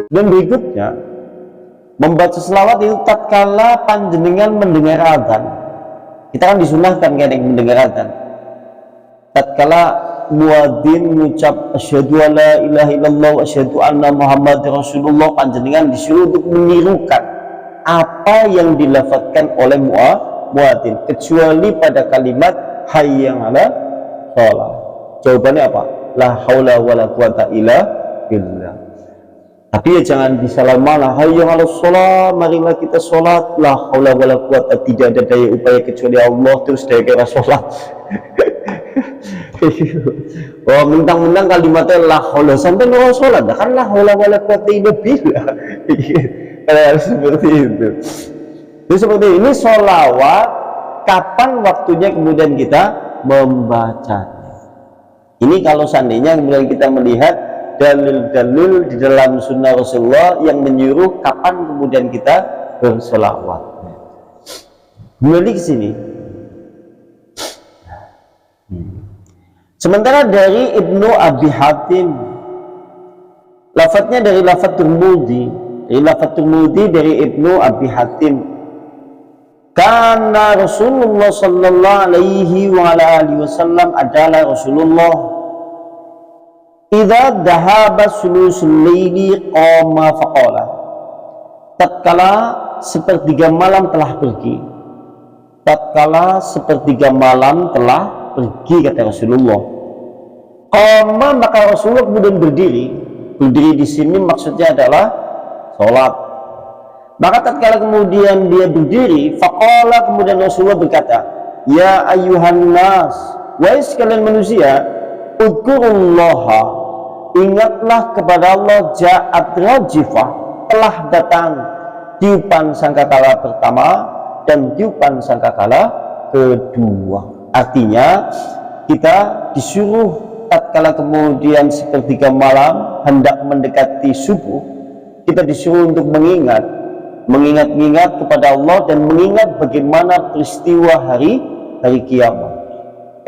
Dan berikutnya, membaca selawat itu tatkala panjenengan mendengar adzan. Kita kan disunahkan kan yang mendengar adzan. Tatkala muadzin mengucap asyhadu alla ilaha illallah wa asyhadu anna muhammadar rasulullah, panjenengan disuruh untuk menirukan apa yang dilafadzkan oleh muadzin, kecuali pada kalimat hayya 'ala shalah. Jawabannya apa? La haula wala quwata illa billah. Tapi ya jangan disalahkan, hayya 'ala shalah, marilah kita sholat, la haula wala quwata, tidak ada daya upaya kecuali Allah, terus daya kira sholat. Oh, mentang-mentang kalimatnya la haula, sampai nol sholat, kan la haula wala quwata illa billah. Kayak seperti itu. Jadi seperti ini sholawat, kapan waktunya kemudian kita membacanya. Ini kalau seandainya kemudian kita melihat dalil-dalil di dalam sunnah Rasulullah yang menyuruh kapan kemudian kita bersolawat. Kembali ke sini. Sementara dari Ibnu Abi Hatim, lafadznya dari lafadz Tirmidzi, dari Ibnu Abi Hatim, karena Rasulullah sallallahu alaihi wa ala alihi wasallam adalah Rasulullah idza dhahaba sulusul laili qama faqala, tatkala sepertiga malam telah pergi, kata Rasulullah, qama, maka Rasulullah kemudian berdiri di sini maksudnya adalah sholat. Maka tatkala kemudian dia berdiri, faqala, kemudian Rasulullah berkata, ya ayyuhan nas, wahai sekalian manusia, udzurullaha, ingatlah kepada Allah, ja'at rajifah, telah datang tiupan sangkakala pertama dan tiupan sangkakala kedua. Artinya kita disuruh tatkala kemudian sepertiga malam hendak mendekati subuh, kita disuruh untuk mengingat kepada Allah dan mengingat bagaimana peristiwa hari kiamat.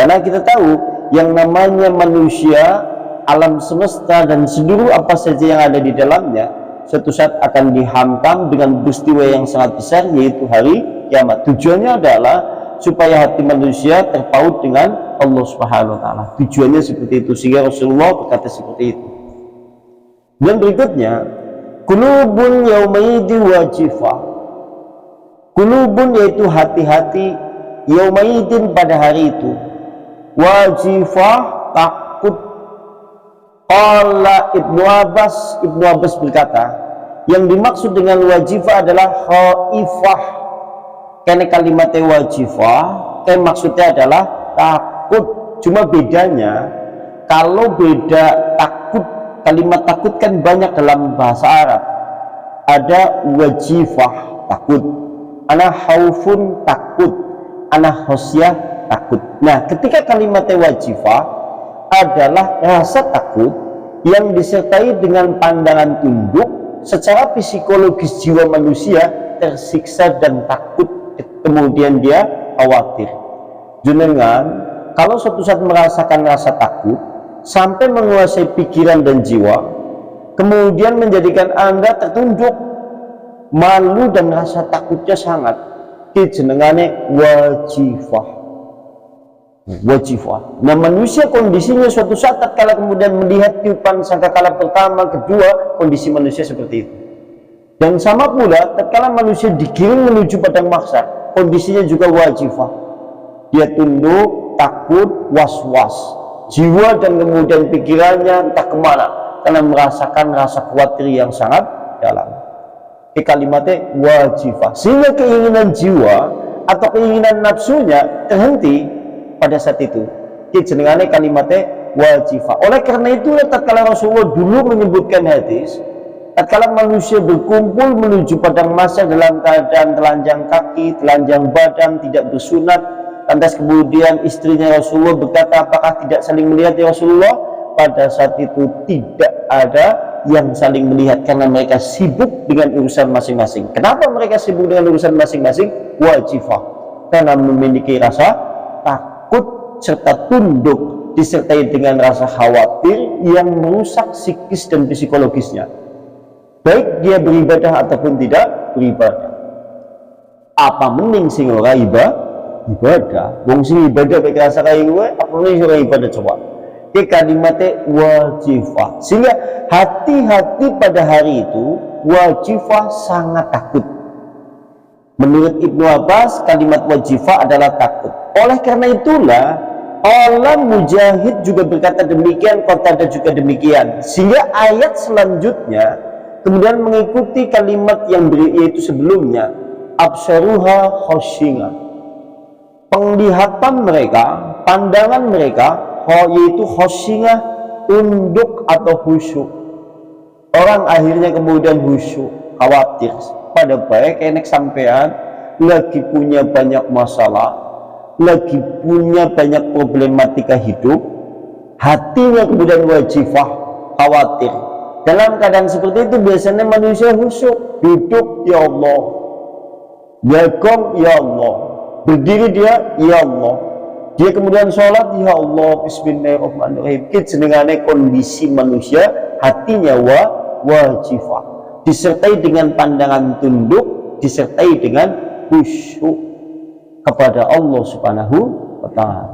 Karena kita tahu yang namanya manusia, alam semesta dan seluruh apa saja yang ada di dalamnya suatu saat akan dihantam dengan peristiwa yang sangat besar, yaitu hari kiamat. Tujuannya adalah supaya hati manusia terpaut dengan Allah Subhanahu wa taala. Tujuannya seperti itu, sehingga Rasulullah berkata seperti itu. Dan berikutnya, qulubun yaumaidi wajifah. Qulubun yaitu hati-hati, yaumaidin pada hari itu, wajifah takut. Qala Ibnu Abbas berkata, yang dimaksud dengan wajifah adalah khaifah. Karena kalimatnya wajifah, maksudnya adalah takut. Cuma bedanya, kalau beda takut, kalimat takut kan banyak dalam bahasa Arab. Ada wajifah takut, ana khaufun takut, ana khosyah takut. Nah, ketika kalimatnya wajifah adalah rasa takut yang disertai dengan pandangan tunduk, secara psikologis jiwa manusia tersiksa dan takut, kemudian dia khawatir. Jenengan kalau suatu saat merasakan rasa takut sampai menguasai pikiran dan jiwa, kemudian menjadikan Anda tertunduk, malu dan rasa takutnya sangat, jenengane wajifah. Nah, manusia kondisinya suatu saat tatkala kemudian melihat tiupan sangkakala pertama, kedua, kondisi manusia seperti itu. Dan sama pula tatkala manusia digiring menuju padang mahsyar, kondisinya juga wajifah. Dia tunduk, takut, was-was, jiwa dan kemudian pikirannya entah kemana karena merasakan rasa khawatir yang sangat dalam. Kalimatnya wajifah, sehingga keinginan jiwa atau keinginan nafsunya terhenti pada saat itu. Jenengane kalimatnya wajifah. Oleh karena itu tatkala Rasulullah dulu menyebutkan hadis, tatkala manusia berkumpul menuju padang mahsyar dalam keadaan telanjang kaki, telanjang badan, tidak bersunat, lantas kemudian istrinya Rasulullah berkata, apakah tidak saling melihat ya Rasulullah? Pada saat itu tidak ada yang saling melihat karena mereka sibuk dengan urusan masing-masing. Kenapa mereka sibuk dengan urusan masing-masing? Wajifah, karena memiliki rasa takut serta tunduk disertai dengan rasa khawatir yang merusak psikis dan psikologisnya. baik dia beribadah ataupun tidak beribadah. Apa mending sing ora ibadah, wong sing ibadah baik rasa kaya gue, apa mending ora ibadah coba. Ke kalimatnya wajifah, sehingga hati-hati pada hari itu wajifah sangat takut. Menurut Ibnu Abbas, kalimat wajifah adalah takut. Oleh karena itulah Allah Mujahid juga berkata demikian, Qatadah juga demikian, sehingga ayat selanjutnya kemudian mengikuti kalimat yang yaitu sebelumnya, absaruha khashinga, penglihatan mereka, pandangan mereka yaitu khashinga, tunduk atau khusyuk. Orang akhirnya kemudian khusyuk, khawatir pada baik enek sampean lagi punya banyak masalah, lagi punya banyak problematika hidup, hatinya kemudian wajifah, khawatir. Dalam keadaan seperti itu biasanya manusia khusyuk, duduk ya Allah, Yakum ya Allah, berdiri dia ya Allah, dia kemudian sholat ya Allah, bismillahirrahmanirrahim. Jenengane kondisi manusia hatinya wajifah, disertai dengan pandangan tunduk, disertai dengan khusyuk kepada Allah Subhanahu wa ta'ala.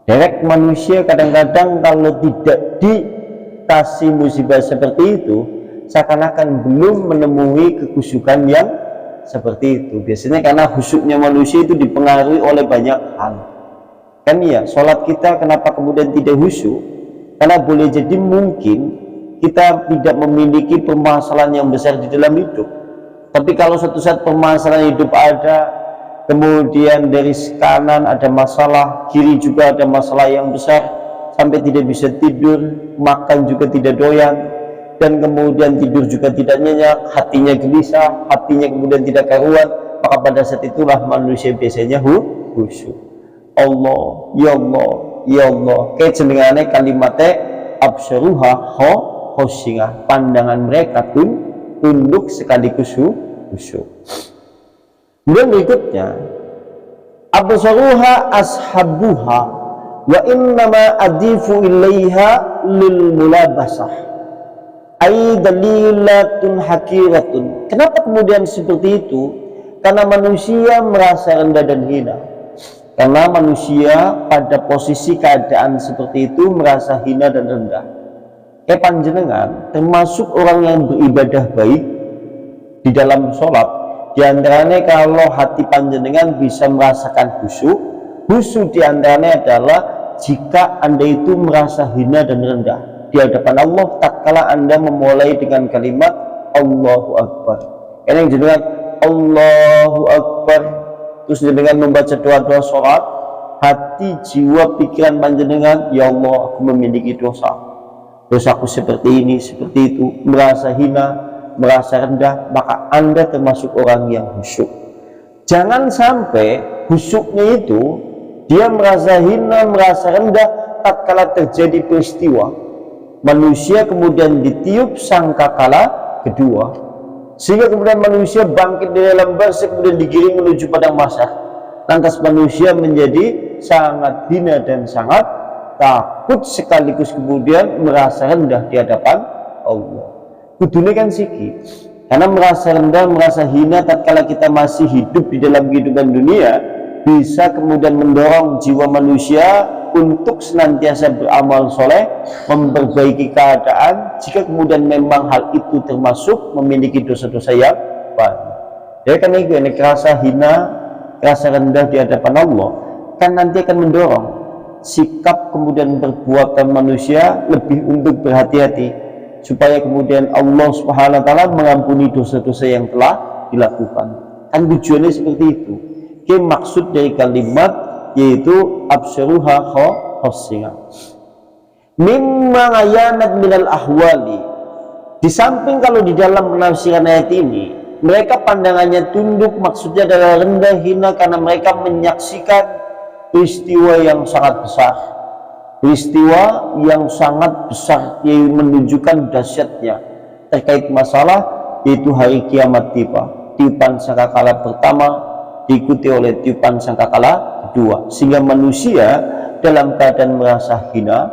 Derek manusia kadang-kadang kalau tidak dikasih musibah seperti itu, seakan-akan belum menemui kekhusyukan yang seperti itu. Biasanya karena khusyuknya manusia itu dipengaruhi oleh banyak hal. Kan ya, sholat kita kenapa kemudian tidak khusyuk? Karena boleh jadi mungkin kita tidak memiliki permasalahan yang besar di dalam hidup. Tapi kalau suatu saat permasalahan hidup ada, kemudian dari kanan ada masalah, kiri juga ada masalah yang besar, sampai tidak bisa tidur, makan juga tidak doyan, dan kemudian tidur juga tidak nyenyak, hatinya gelisah, hatinya kemudian tidak karuan, maka pada saat itulah manusia biasanya khusyuk. Allah, ya Allah, ya Allah. Kayak jenengane kalimatnya absyaruha khashinah, pandangan mereka tunduk sekaligus khusyuk. Kemudian berikutnya, absaruha ashabuha wa innama adifu ilaiha lil mulabasah ay dalilatun hakiratun. Kenapa kemudian seperti itu? Karena manusia merasa rendah dan hina. Karena manusia pada posisi keadaan seperti itu merasa hina dan rendah. Panjenengan termasuk orang yang beribadah baik di dalam sholat, diantaranya kalau hati panjenengan bisa merasakan khusyuk. Khusyuk diantaranya adalah jika Anda itu merasa hina dan rendah di hadapan Allah tatkala Anda memulai dengan kalimat Allahu Akbar. Ini yang jenengan Allahu Akbar, terus dengan membaca doa-doa sholat, hati, jiwa, pikiran panjenengan, ya Allah, aku memiliki dosaku seperti ini, seperti itu, merasa hina, merasa rendah, maka Anda termasuk orang yang khusyuk. Jangan sampai khusyuknya itu dia merasa hina, merasa rendah tatkala terjadi peristiwa, manusia kemudian ditiup sangkakala kedua, sehingga kemudian manusia bangkit dari dalam barzakh, kemudian digiring menuju padang mahsyar. Lantas manusia menjadi sangat hina dan sangat takut, sekaligus kemudian merasa rendah di hadapan Allah. Kudune kan siki, karena merasa rendah, merasa hina tatkala kita masih hidup di dalam kehidupan dunia, bisa kemudian mendorong jiwa manusia untuk senantiasa beramal soleh, memperbaiki keadaan, jika kemudian memang hal itu termasuk memiliki dosa-dosa yang banyak. Jadi kan itu ini rasa hina, rasa rendah di hadapan Allah kan nanti akan mendorong sikap kemudian perbuatan manusia lebih untuk berhati-hati, supaya kemudian Allah Subhanahu wa ta'ala mengampuni dosa-dosa yang telah dilakukan. Kan tujuannya seperti itu. Oke, maksud dari kalimat yaitu absyaruha khashinah. Mimma ayanat minal ahwali. Di samping kalau di dalam penafsiran ayat ini, mereka pandangannya tunduk, maksudnya adalah rendah hina karena mereka menyaksikan peristiwa yang sangat besar. Peristiwa yang sangat besar yang menunjukkan dahsyatnya terkait masalah, yaitu hari kiamat tiba. Tiupan sangkakala pertama diikuti oleh tiupan sangkakala kedua, sehingga manusia dalam keadaan merasa hina,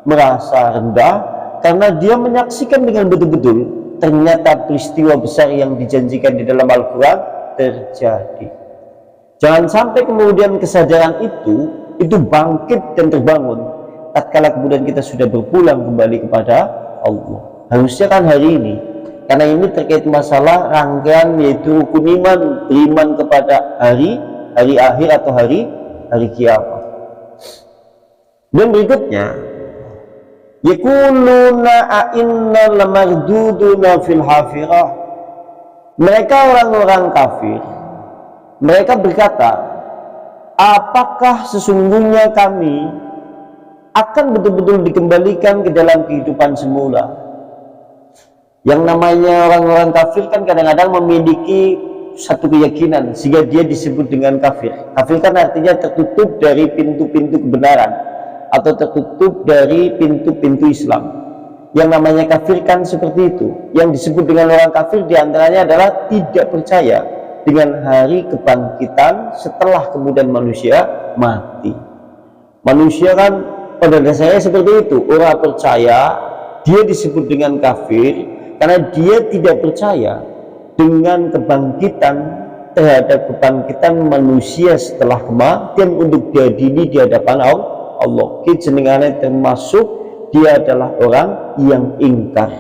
merasa rendah, karena dia menyaksikan dengan betul-betul ternyata peristiwa besar yang dijanjikan di dalam Al-Quran terjadi. Jangan sampai kemudian kesadaran itu bangkit dan terbangun tatkala kemudian kita sudah berpulang kembali kepada Allah. Harusnya kan hari ini, karena ini terkait masalah rangkaian yaitu rukun iman, beriman kepada hari akhir atau hari kiamat. Dan berikutnya, yaquluna a'inna lamarduduna fil hafirah. Mereka orang-orang kafir, mereka berkata, apakah sesungguhnya kami akan betul-betul dikembalikan ke dalam kehidupan semula? Yang namanya orang-orang kafir kan kadang-kadang memiliki satu keyakinan sehingga dia disebut dengan kafir. Kafir kan artinya tertutup dari pintu-pintu kebenaran atau tertutup dari pintu-pintu Islam. Yang namanya kafir kan seperti itu. Yang disebut dengan orang kafir diantaranya adalah tidak percaya dengan hari kebangkitan setelah kemudian manusia mati. Manusia kan pada dasarnya seperti itu, orang percaya, dia disebut dengan kafir karena dia tidak percaya dengan kebangkitan, terhadap kebangkitan manusia setelah kematian untuk diadili di hadapan Allah. Jenengannya termasuk dia adalah orang yang ingkar.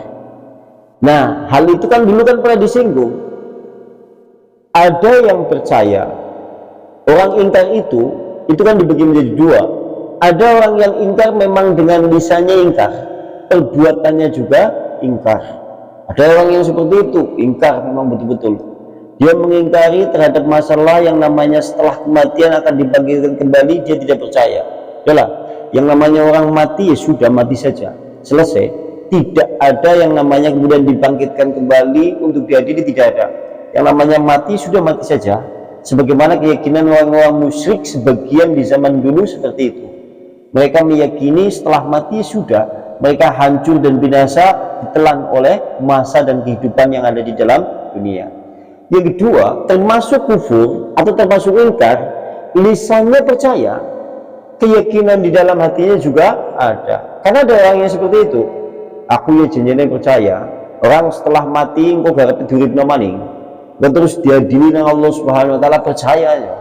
Nah, hal itu kan dulu kan pernah disinggung. Ada yang percaya, orang ingkar itu kan dibagi menjadi dua. Ada orang yang ingkar memang dengan lisannya ingkar, perbuatannya juga ingkar. Ada orang yang seperti itu, ingkar memang betul-betul. Dia mengingkari terhadap masalah yang namanya setelah kematian akan dibangkitkan kembali, dia tidak percaya. Yalah, yang namanya orang mati ya sudah mati saja, selesai. Tidak ada yang namanya kemudian dibangkitkan kembali untuk diadili, tidak ada. Yang namanya mati sudah mati saja. Sebagaimana keyakinan orang-orang musyrik sebagian di zaman dulu seperti itu. Mereka meyakini setelah mati sudah mereka hancur dan binasa, ditelan oleh masa dan kehidupan yang ada di dalam dunia. Yang kedua, termasuk kufur atau termasuk ingkar, lisannya percaya, keyakinan di dalam hatinya juga ada. Karena ada orang yang seperti itu. Aku ya jenjene percaya, orang setelah mati engkau gak tiduripno maning. Dan terus diadili nang Allah Subhanahu wa taala, percaya aja.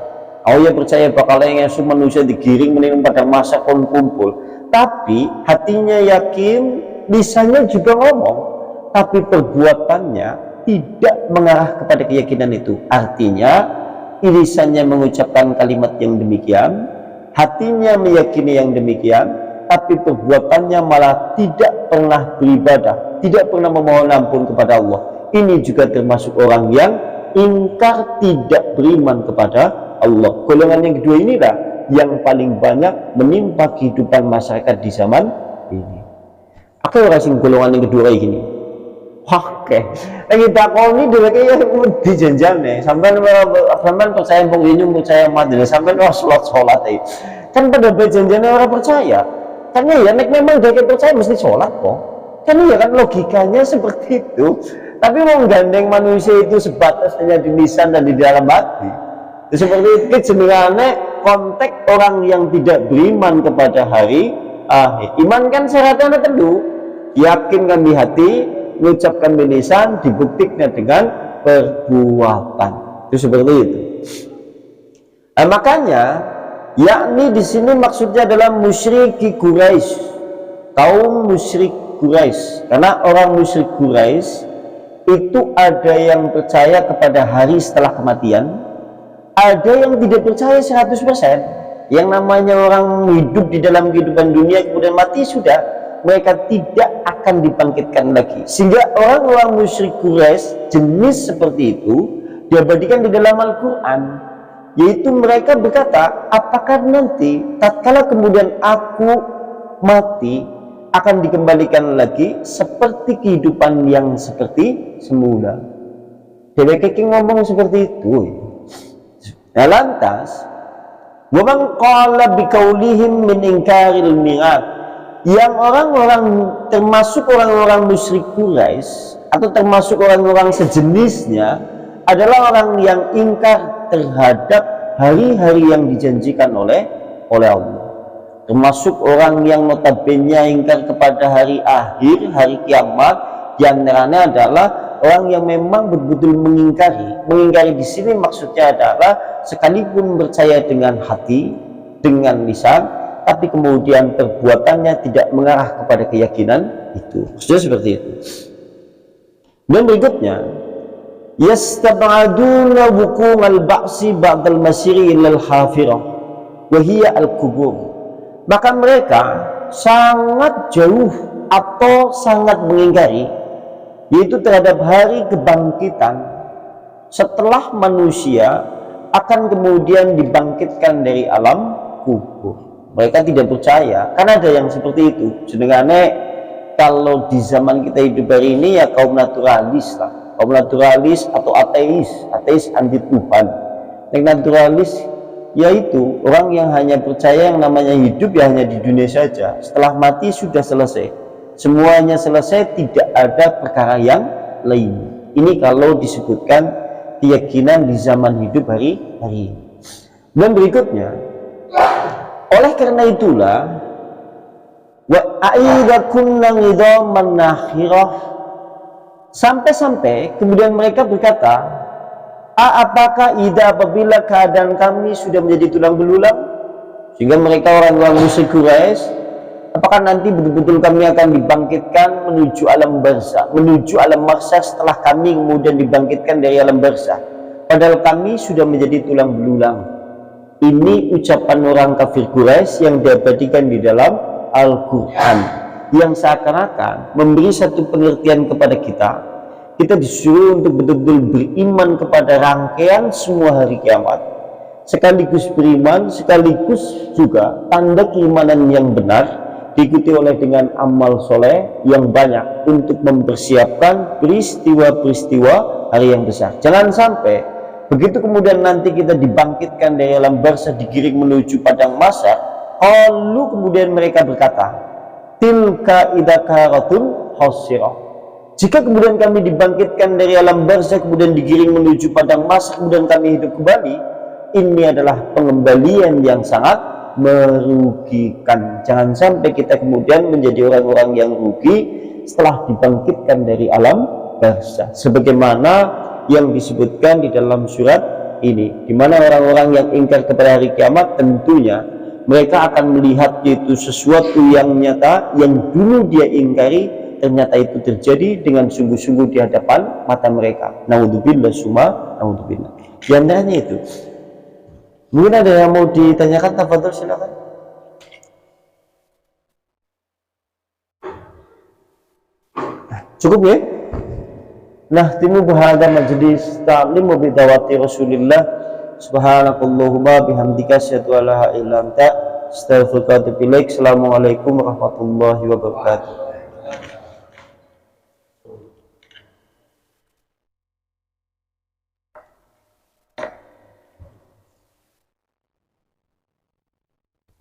Oh ya percaya bakal yang manusia digiring mening pada masa kumpul. Tapi hatinya yakin, lisannya juga ngomong, tapi perbuatannya tidak mengarah kepada keyakinan itu. Artinya lisannya mengucapkan kalimat yang demikian, hatinya meyakini yang demikian, tapi perbuatannya malah tidak pernah beribadah, tidak pernah memohon ampun kepada Allah. Ini juga termasuk orang yang ingkar, tidak beriman kepada Allah. Golongan yang kedua inilah yang paling banyak menimpa kehidupan masyarakat di zaman ini. Aku rasing golongan yang kedua kayak gini. Oke, lagi takoni dheweke ya dijanjal nih. Sampean percaya penginyung, percaya mati, sampean sholat kan pada janjane orang percaya. Karena ya nek memang dheweke percaya mesti sholat kok. Kan ya kan logikanya seperti itu. Tapi mau gandeng manusia itu sebatas hanya di lisan dan di dalam hati. Seperti itu jenengane konteks orang yang tidak beriman kepada hari akhir. Iman kan syaratnya tentu, yakinkan di hati, mengucapkan di lisan, dibuktikan dengan perbuatan. Itu seperti itu. Makanya, yakni di sini maksudnya adalah musyriki Quraisy, kaum musyrik Quraisy. Karena orang musyrik Quraisy itu ada yang percaya kepada hari setelah kematian, ada yang tidak percaya 100%. Yang namanya orang hidup di dalam kehidupan dunia kemudian mati sudah, mereka tidak akan dibangkitkan lagi. Sehingga orang-orang musyrik Quraisy jenis seperti itu diabadikan di dalam Al-Quran, yaitu mereka berkata, apakah nanti tatkala kemudian aku mati akan dikembalikan lagi seperti kehidupan yang seperti semula. Dheweke ngomong seperti itu. Nah lantas, waman qala biqaulihim min ingkaril mi'ad, yang orang-orang termasuk orang-orang musyrik Quraisy atau termasuk orang-orang sejenisnya adalah orang yang ingkar terhadap hari-hari yang dijanjikan oleh Allah. Termasuk orang yang notabene ingkar kepada hari akhir, hari kiamat, Di antaranya adalah orang yang memang betul-betul mengingkari di sini maksudnya adalah sekalipun percaya dengan hati, dengan lisan, tapi kemudian perbuatannya tidak mengarah kepada keyakinan itu. Maksudnya seperti itu. Dan berikutnya, yastab'aduna wuqu'al ba'si ba'dal masiri ilal hafirah wa hiya al-kubur. Maka mereka sangat jauh atau sangat mengingkari, yaitu terhadap hari kebangkitan setelah manusia akan kemudian dibangkitkan dari alam kubur. Mereka tidak percaya, karena ada yang seperti itu. Sedangkan kalau di zaman kita hidup hari ini ya kaum naturalis lah, kaum naturalis atau ateis anti Tuhan. Yang naturalis yaitu orang yang hanya percaya yang namanya hidup ya hanya di dunia saja, setelah mati sudah selesai, semuanya selesai, tidak ada perkara yang lain. Ini kalau disebutkan keyakinan di zaman hidup hari ini. Dan berikutnya, oleh karena itulah wa aida kunna nidhaman nakhirah, sampai kemudian mereka berkata, apakah apabila keadaan kami sudah menjadi tulang belulang, sehingga mereka orang-orang musyrik Quraisy, apakah nanti betul-betul kami akan dibangkitkan menuju alam barzakh, menuju alam mahsyar setelah kami kemudian dibangkitkan dari alam barzakh, padahal kami sudah menjadi tulang belulang. Ini ucapan orang kafir Quraisy yang diabadikan di dalam Al-Quran, yang seakan-akan memberi satu pengertian kepada kita disuruh untuk betul-betul beriman kepada rangkaian semua hari kiamat, sekaligus beriman, sekaligus juga tanda keimanan yang benar diikuti oleh dengan amal soleh yang banyak untuk mempersiapkan peristiwa-peristiwa hari yang besar. Jangan sampai begitu kemudian nanti kita dibangkitkan dari alam barzakh, digiring menuju padang mahsyar, lalu kemudian mereka berkata, tilka idakaratun khasirah. Jika kemudian kami dibangkitkan dari alam barzakh kemudian digiring menuju padang mahsyar, kemudian kami hidup kembali, ini adalah pengembalian yang sangat merugikan. Jangan sampai kita kemudian menjadi orang-orang yang rugi setelah dibangkitkan dari alam barzakh, sebagaimana yang disebutkan di dalam surat ini, di mana orang-orang yang ingkar kepada hari kiamat tentunya mereka akan melihat itu sesuatu yang nyata yang dulu dia ingkari, ternyata itu terjadi dengan sungguh-sungguh di hadapan mata mereka. Naudzubillah summa naudzubillah. Di antaranya itu. Mungkin ada yang mau ditanyakan, tafadhol silakan. Cukup ya? Nahtimu bihadza majlis ta'lim wa bidawati Rasulillah. Subhanakallahumma bihamdika asyhadu an la ilaha illa anta astaghfiruka wa atubu ilaik. Assalamualaikum warahmatullahi wabarakatuh.